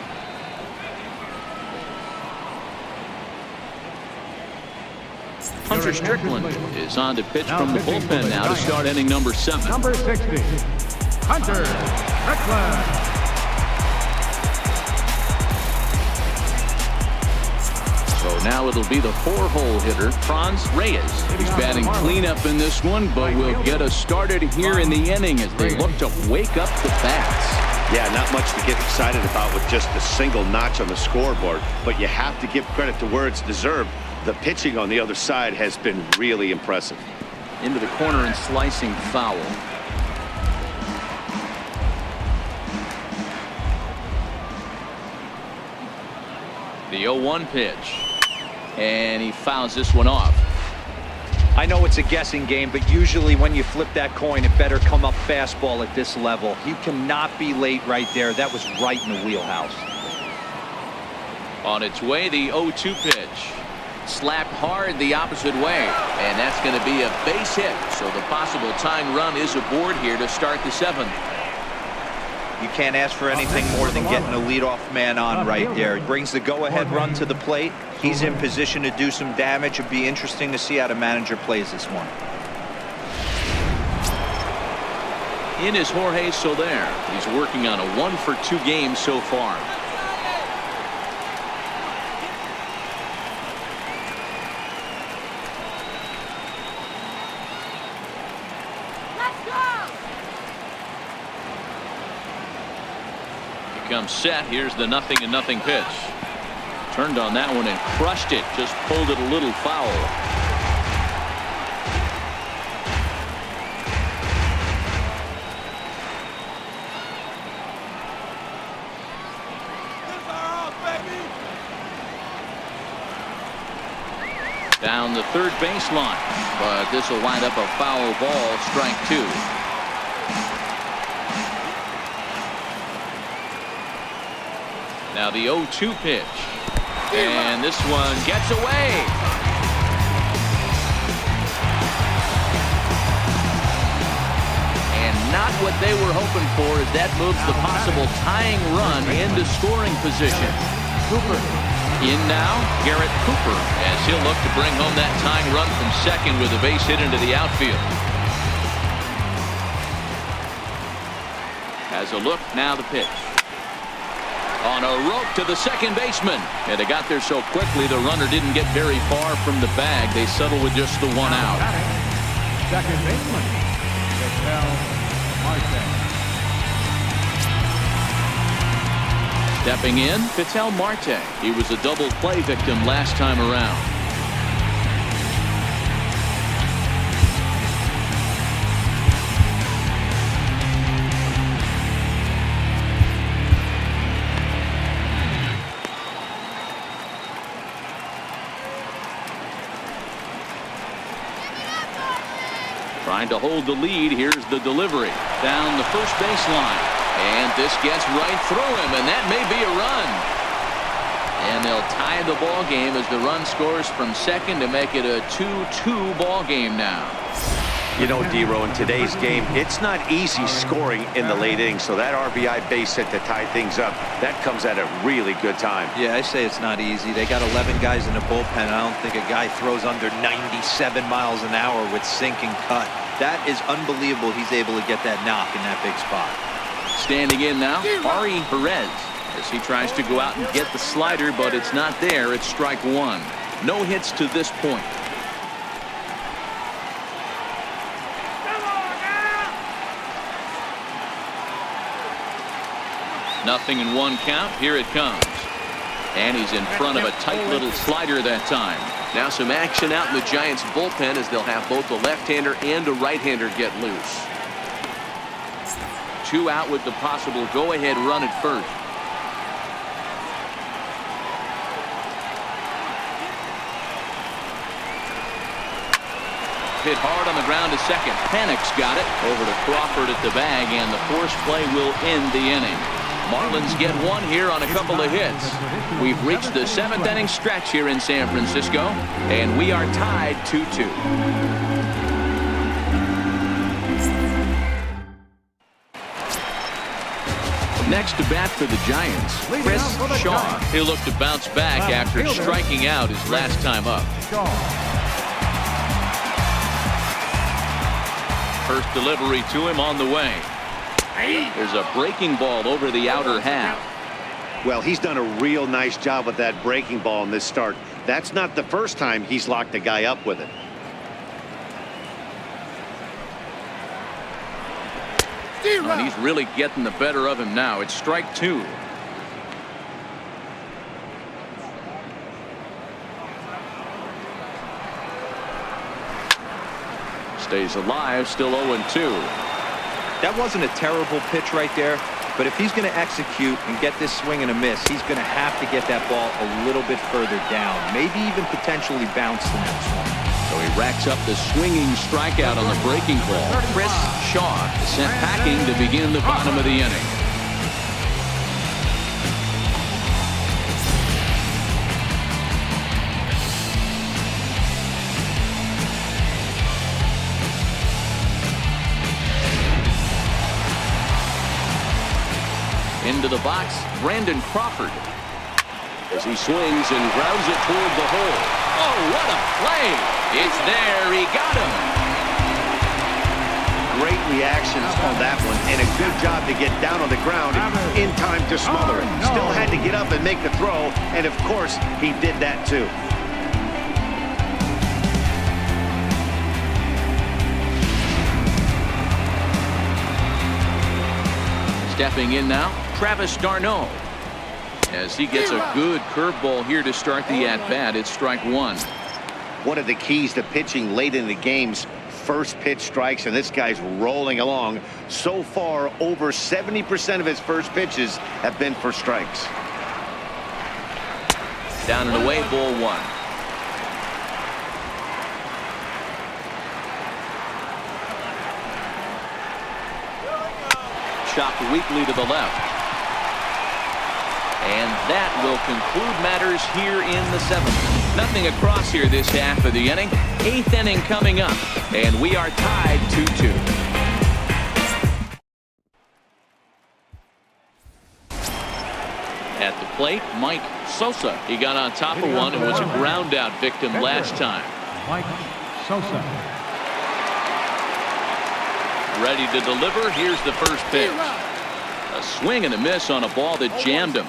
Speaker 1: Hunter Strickland is on to pitch from the bullpen now to start inning number 7.
Speaker 3: Number 60, Hunter Strickland.
Speaker 1: So now it'll be the 4-hole hitter, Franz Reyes. He's batting cleanup in this one, but will get us started here in the inning as they look to wake up the bats.
Speaker 2: Yeah, not much to get excited about with just a single notch on the scoreboard, but you have to give credit to where it's deserved. The pitching on the other side has been really impressive.
Speaker 1: Into the corner and slicing foul. The 0-1 pitch. And he fouls this one off.
Speaker 4: I know it's a guessing game, but usually when you flip that coin, it better come up fastball at this level. You cannot be late right there. That was right in the wheelhouse.
Speaker 1: On its way, the 0-2 pitch. Slapped hard the opposite way, and that's going to be a base hit. So the possible tying run is aboard here to start the 7th.
Speaker 4: You can't ask for anything more than getting a leadoff man on right there. Brings the go-ahead run to the plate. He's in position to do some damage. It'd be interesting to see how the manager plays this one.
Speaker 1: In is Jorge Soler. He's working on a 1-for-2 game so far. Comes set. Here's the 0-0 pitch. Turned on that one and crushed it. Just pulled it a little foul. Down the third baseline, but this will wind up a foul ball. Strike 2. Now the 0-2 pitch. And this one gets away. And not what they were hoping for as that moves the possible tying run into scoring position.
Speaker 3: Cooper.
Speaker 1: In now, Garrett Cooper, as he'll look to bring home that tying run from second with a base hit into the outfield. Has a look, now the pitch. On a rope to the second baseman. And they got there so quickly the runner didn't get very far from the bag. They settled with just the 1 out.
Speaker 3: Second baseman, MARTE.
Speaker 1: Stepping in, MARTE. He was a double play victim last time around. Trying to hold the lead. Here's the delivery down the first baseline, and this gets right through him, and that may be a run. And they'll tie the ball game as the run scores from second to make it a 2-2 ball game now.
Speaker 2: You know, D-Row, in today's game, it's not easy scoring in the late innings, so that RBI base hit to tie things up, that comes at a really good time.
Speaker 4: Yeah, I say it's not easy. They got 11 guys in the bullpen. I don't think a guy throws under 97 miles an hour with sink and cut. That is unbelievable. He's able to get that knock in that big spot.
Speaker 1: Standing in now, Ari Perez, as he tries to go out and get the slider, but it's not there. It's strike 1. No hits to this point. 0-1 count. Here it comes. And he's in front of a tight little slider that time.
Speaker 6: Now some action out in the Giants bullpen as they'll have both a left-hander and a right-hander get loose. 2 out with the possible go-ahead run at first.
Speaker 1: Hit hard on the ground to second. Panic's got it over to Crawford at the bag, and the force play will end the inning. Marlins get one here on a couple of hits. We've reached the 7th inning stretch here in San Francisco, and we are tied 2-2. Next to bat for the Giants, Chris Shaw. He'll look to bounce back after striking out his last time up. First delivery to him on the way. There's a breaking ball over the outer half.
Speaker 2: Well, he's done a real nice job with that breaking ball in this start. That's not the first time he's locked a guy up with it.
Speaker 1: And he's really getting the better of him now. It's strike 2. Stays alive, still 0-2.
Speaker 4: That wasn't a terrible pitch right there, but if he's going to execute and get this swing and a miss, he's going to have to get that ball a little bit further down, maybe even potentially bounce the next one.
Speaker 1: So he racks up the swinging strikeout on the breaking ball. Chris Shaw sent packing to begin the bottom of the inning. Into the box, Brandon Crawford, as he swings and grounds it toward the hole. Oh, what a play! It's there. He got him.
Speaker 2: Great reactions on that one, and a good job to get down on the ground in time to smother it. Still had to get up and make the throw, and of course, he did that too.
Speaker 1: Stepping in now, Travis d'Arnaud, as he gets a good curveball here to start the at-bat. It's strike 1.
Speaker 2: One of the keys to pitching late in the game's first pitch strikes, and this guy's rolling along. So far, over 70% of his first pitches have been for strikes.
Speaker 1: Down and away, ball 1. Chopped weakly to the left. And that will conclude matters here in the 7th. Nothing across here this half of the inning. 8th inning coming up, and we are tied 2-2. At the plate, Mike Sosa. He got on top of one and was a ground out victim last time.
Speaker 3: Mike Sosa.
Speaker 1: Ready to deliver. Here's the first pitch. A swing and a miss on a ball that jammed him.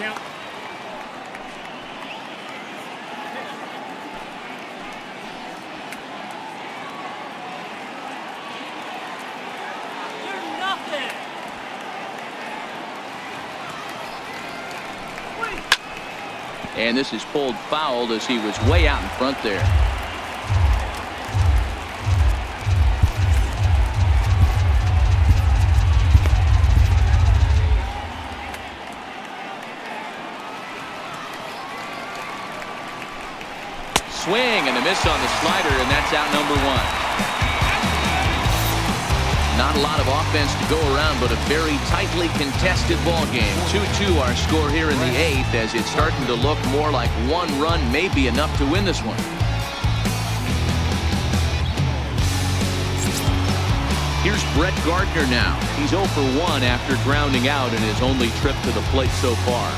Speaker 5: You're nothing.
Speaker 1: And this is pulled foul as he was way out in front there. Swing and a miss on the slider, and that's out number 1. Not a lot of offense to go around, but a very tightly contested ball game. 2-2 our score here in the 8th, as it's starting to look more like one run may be enough to win this one. Here's Brett Gardner now. He's 0 for 1 after grounding out in his only trip to the plate so far.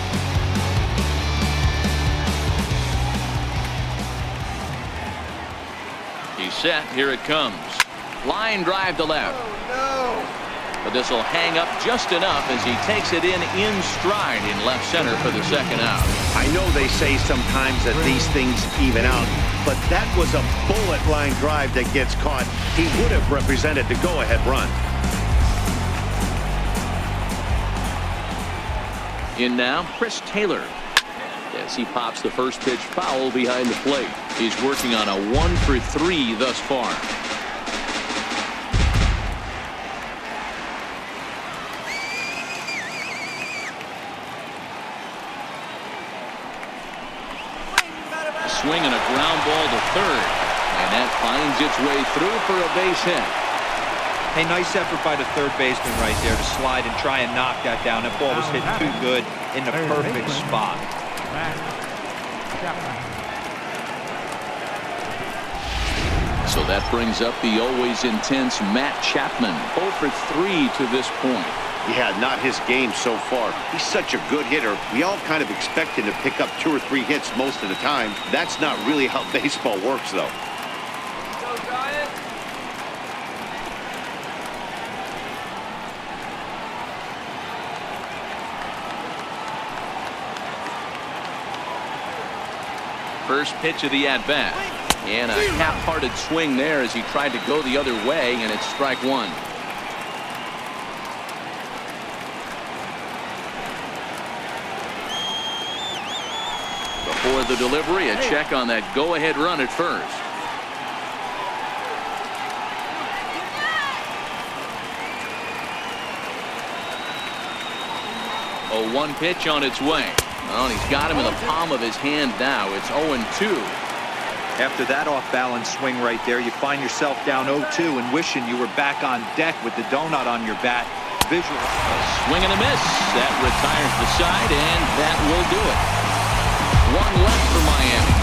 Speaker 1: He's set. Here it comes. Line drive to left. But this will hang up just enough as he takes it in stride in left center for the second out.
Speaker 2: I know they say sometimes that these things even out, but that was a bullet line drive that gets caught. He would have represented the go-ahead run.
Speaker 1: In now, Chris Taylor. As he pops the first pitch foul behind the plate. He's working on a 1-for-3 thus far. Swing and a ground ball to third. And that finds its way through for a base hit.
Speaker 4: Hey, nice effort by the third baseman right there to slide and try and knock that down. That ball was hit too good in the perfect spot.
Speaker 1: So that brings up the always intense Matt Chapman. 0 for 3 to this point.
Speaker 2: Yeah, not his game so far. He's such a good hitter. We all kind of expect him to pick up 2 or 3 hits most of the time. That's not really how baseball works, though.
Speaker 1: First pitch of the at-bat. And a half-hearted swing there as he tried to go the other way, and it's strike 1. Before the delivery, a check on that go-ahead run at first. A 1 pitch on its way. Oh, and he's got him in the palm of his hand now. It's 0-2.
Speaker 4: After that off-balance swing right there, you find yourself down 0-2 and wishing you were back on deck with the donut on your bat. Visual.
Speaker 1: A swing and a miss. That retires the side, and that will do it. 1 left for Miami.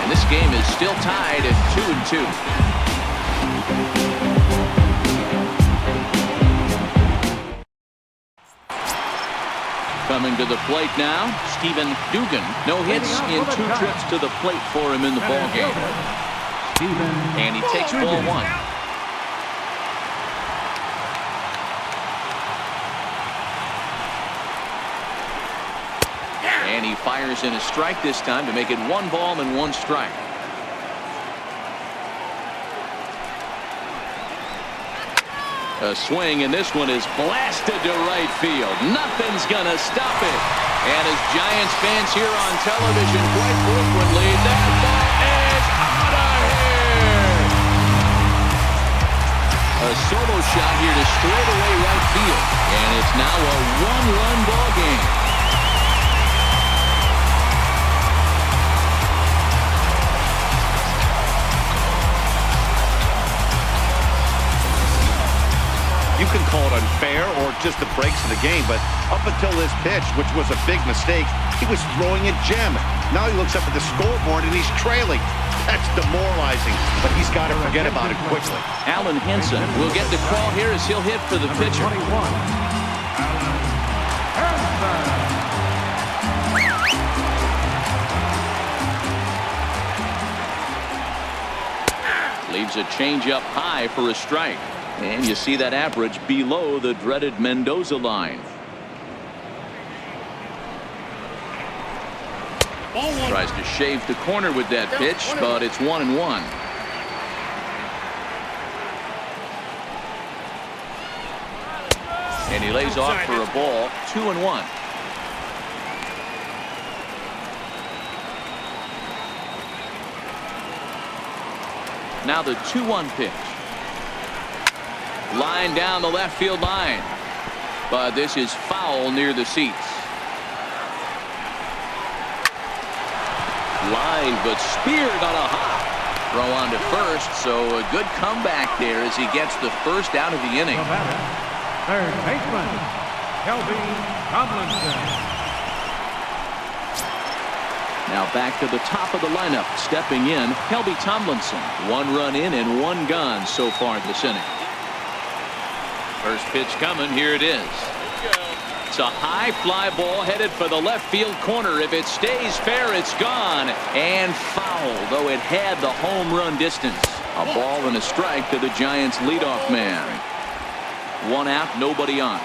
Speaker 1: And this game is still tied at 2-2. Coming to the plate now, Stephen Dugan. No hits in 2 trips to the plate for him in the ballgame. And he takes ball 1. And he fires in a strike this time to make it 1 ball and 1 strike. A swing, and this one is blasted to right field. Nothing's gonna stop it. And as Giants fans hear on television quite frequently, that ball is out of here. A solo shot here to straightaway right field, and it's now a 1-run ball game.
Speaker 2: You can call it unfair or just the breaks in the game, but up until this pitch, which was a big mistake, he was throwing a gem. Now he looks up at the scoreboard and he's trailing. That's demoralizing, but he's got to forget about it quickly.
Speaker 1: Alan Henson will get the call here as he'll hit for the pitcher. Leaves a changeup high for a strike. And you see that average below the dreaded Mendoza line. Tries to shave the corner with that pitch, but it's 1-1. And he lays off for a ball. 2-1. Now the 2-1 pitch. Line down the left field line. But this is foul near the seats. Line, but speared on a hop. Throw on to first, so a good comeback there as he gets the first out of the inning.
Speaker 3: Third baseman, Tomlinson.
Speaker 1: Now back to the top of the lineup. Stepping in, Kelby Tomlinson. 1 run in and 1 gone so far this inning. First pitch coming. Here it is. It's a high fly ball headed for the left field corner. If it stays fair, it's gone. And foul, though it had the home run distance. A ball and a strike to the Giants leadoff man. 1 out, nobody on.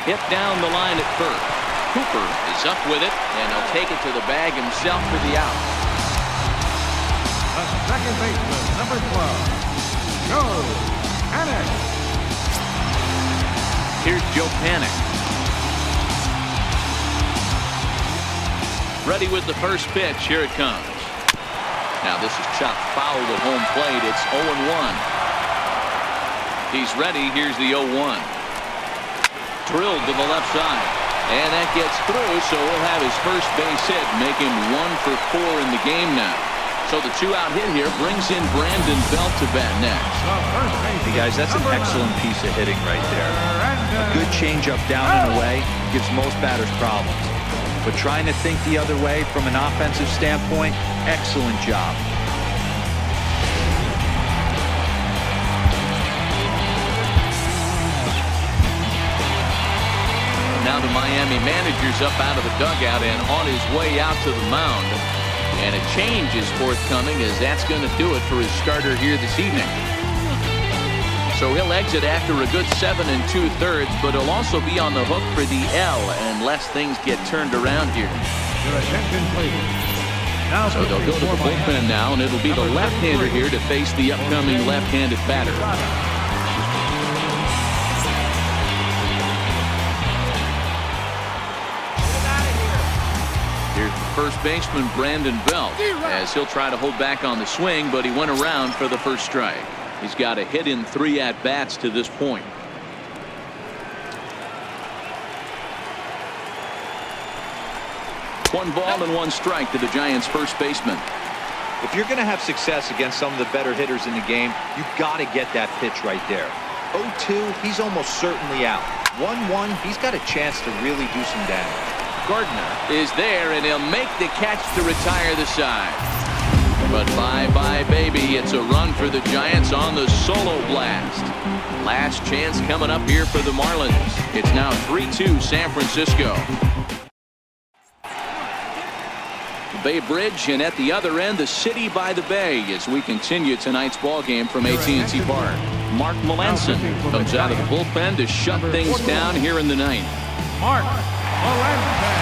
Speaker 1: Hit down the line at first. Cooper is up with it, and he'll take it to the bag himself for the out.
Speaker 3: The second baseman, number 12, Joe Hannick.
Speaker 1: Here's Joe Panic. Ready with the first pitch. Here it comes. Now this is chopped foul at home plate. It's 0-1. He's ready. Here's the 0-1. Drilled to the left side. And that gets through, so he'll have his first base hit, make him 1 for 4 in the game now. So the 2-out hit here brings in Brandon Belt to bat next.
Speaker 4: Hey guys, that's an excellent piece of hitting right there. A good changeup down and away gives most batters problems. But trying to think the other way from an offensive standpoint, excellent job.
Speaker 1: Now the Miami manager's up out of the dugout and on his way out to the mound. And a change is forthcoming, as that's going to do it for his starter here this evening. So he'll exit after a good 7 2/3, but he'll also be on the hook for the L unless things get turned around here.
Speaker 3: Your attention, please. Now
Speaker 1: So they'll go to the bullpen now, and it'll be the left-hander here to face the upcoming left-handed batter. Here's the first baseman, Brandon Belt, as he'll try to hold back on the swing, but he went around for the first strike. He's got a hit in 3 at-bats to this point. One ball and 1 strike to the Giants' first baseman.
Speaker 4: If you're going to have success against some of the better hitters in the game, you've got to get that pitch right there. 0-2, he's almost certainly out. 1-1, he's got a chance to really do some damage.
Speaker 1: Gardner is there, and he'll make the catch to retire the side. But bye-bye, baby. It's a run for the Giants on the solo blast. Last chance coming up here for the Marlins. It's now 3-2 San Francisco. Bay Bridge, and at the other end, the city by the bay as we continue tonight's ball game from AT&T Park. Mark Melanson comes out of the bullpen to shut things down here in the 9th.
Speaker 3: Mark Melanson.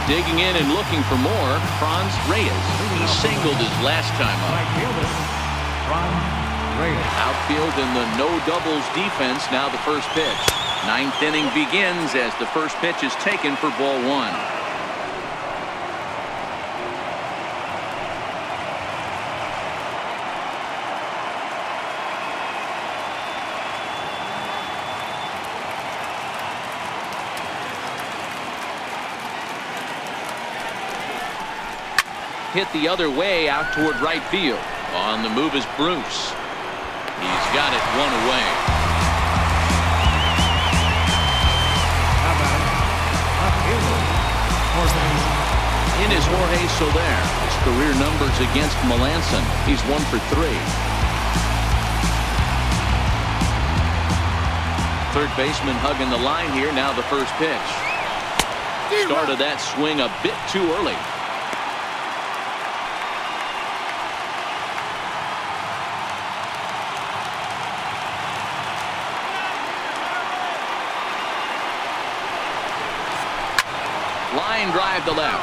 Speaker 1: Digging in and looking for more, Franz Reyes. He singled his last time up. Outfield in the no doubles defense. Now the first pitch. 9th inning begins as the first pitch is taken for ball 1. Hit the other way out toward right field. On the move is Bruce. He's got it 1 away. In is Jorge Soler. His career numbers against Melanson. He's 1 for 3. Third baseman hugging the line here. Now the first pitch. Started that swing a bit too early. Line drive to left,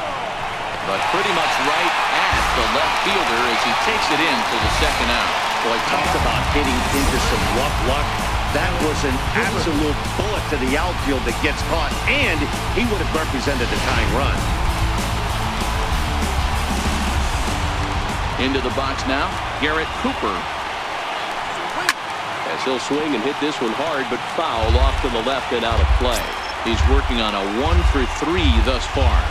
Speaker 1: but pretty much right at the left fielder as he takes it in for the second out.
Speaker 2: Boy, talk about hitting into some rough luck. That was an absolute bullet to the outfield that gets caught, and he would have represented the tying run.
Speaker 1: Into the box now, Garrett Cooper.
Speaker 6: As he'll swing and hit this one hard, but foul off to the left and out of play.
Speaker 1: He's working on a 1 for 3 thus far.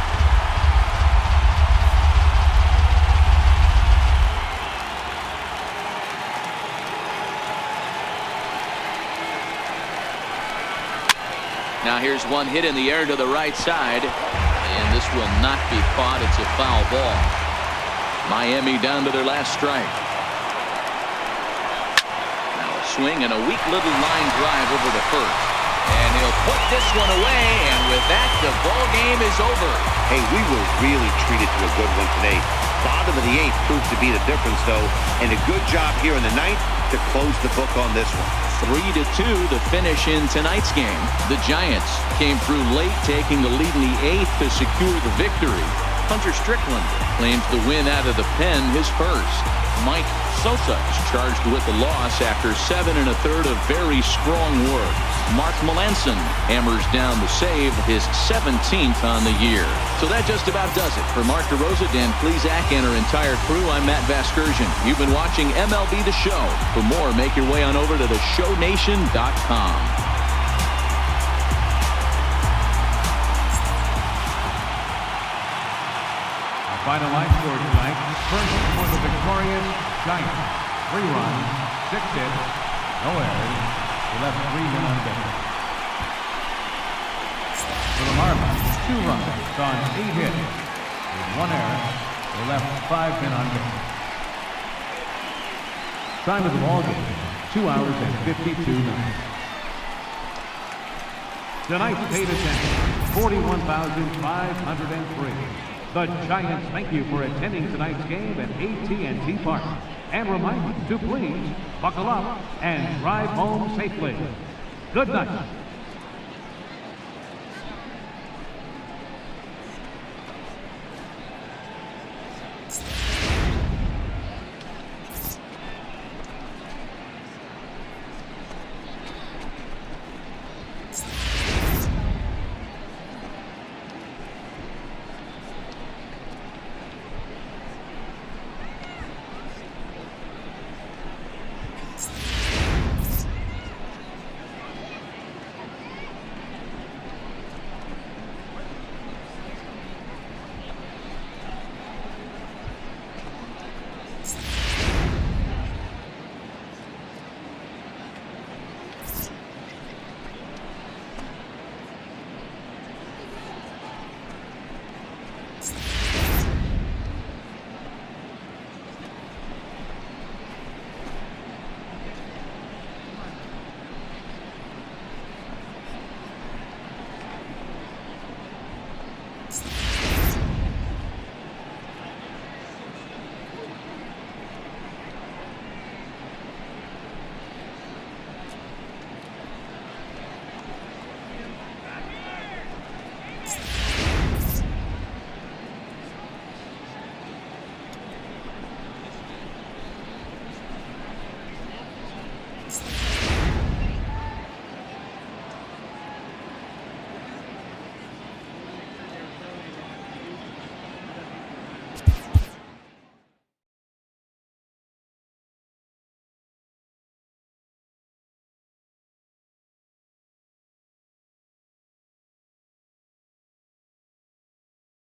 Speaker 1: Now here's one hit in the air to the right side, and this will not be caught. It's a foul ball. Miami down to their last strike. Now a swing and a weak little line drive over to first. And he'll put this one away, and with that, the ball game is over.
Speaker 2: Hey, we were really treated to a good one today. Bottom of the 8th proved to be the difference, though, and a good job here in the 9th to close the book on this one.
Speaker 1: 3-2 to finish in tonight's game. The Giants came through late, taking the lead in the 8th to secure the victory. Hunter Strickland claims the win out of the pen, his first. Mike Sosa is charged with the loss after 7 1/3 of very strong work. Mark Melanson hammers down the save, his 17th on the year. So that just about does it. For Mark DeRosa, Dan Plesac, and our entire crew, I'm Matt Vasgersian. You've been watching MLB The Show. For more, make your way on over to theshownation.com.
Speaker 3: Final line score tonight. First for the victorious Giants. 3 runs, 6 hits, no errors. They left 3 men on base. For the Marlins, 2 runs on 8 hits. With 1 error. They left 5 men on base. Time of the ball game, 2 hours and 52 minutes. Tonight's paid attention, 41,503. The Giants thank you for attending tonight's game at AT&T Park and remind you to please buckle up and drive home safely. Good night.